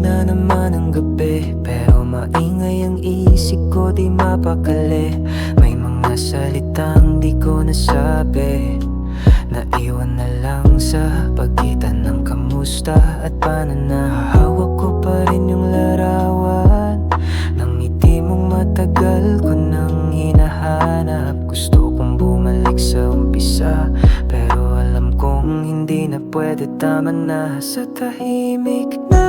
na naman ang gabi, pero maingay ang isip ko, di mapakali. May mga salitang di ko nasabi, naiwan na lang sa pagitan ng kamusta at paano na. Hawak ko pa rin yung larawan ng ngiti mong matagal ko nang hinahanap. Gusto kong bumalik sa umpisa, pero alam kong hindi na pwede, tama na. Sa tahimik na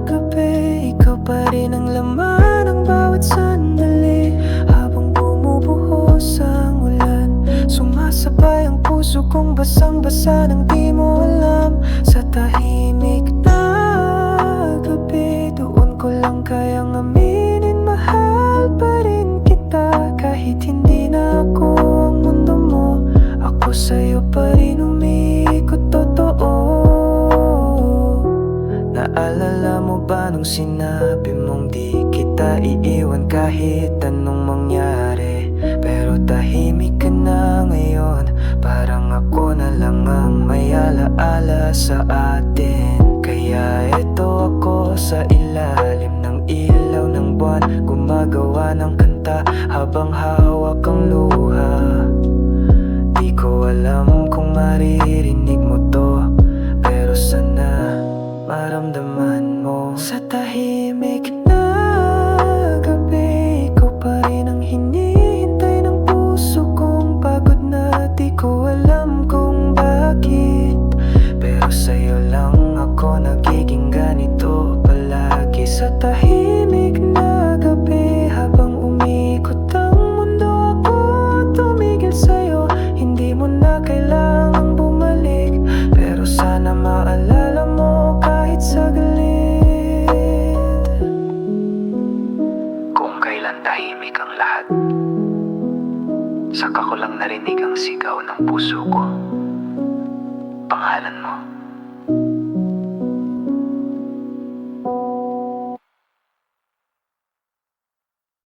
gabi, ikaw pa rin ang laman ng bawat sandali. Habang bumubuhos ang ulan, sumasabay ang puso kong basang-basa nang di mo alam. Sa tahimik na gabi, doon ko lang kayang aminin, mahal pa rin kita. Kahit hindi na ako ang mundo mo, ako sa'yo pa rin umiikot, totoo. Naalala mo ba nung sinabi mong di kita iiwan kahit anong mangyari? Pero tahimik ka na ngayon, parang ako na lang ang may alaala sa atin. Kaya eto ako sa ilalim ng ilaw ng buwan, gumagawa ng kanta habang hawak ang luha. Di ko alam kung maririnig mo to, pero sana maramdaman mo. Sa tahimik na gabi, ikaw pa rin ang hinihintay ng puso kong pagod na. Di ko alam kung bakit, pero sa'yo lang ako nagiging ganito palagi. Sa tahimik na gabi, habang umiikot ang mundo, ako tumigil sa'yo. Hindi mo na kailangang bumalik, pero sana maalala mo kahit saglit. Kung kailan tahimik ang lahat, saka ko lang narinig ang sigaw ng puso ko. Pangalan mo,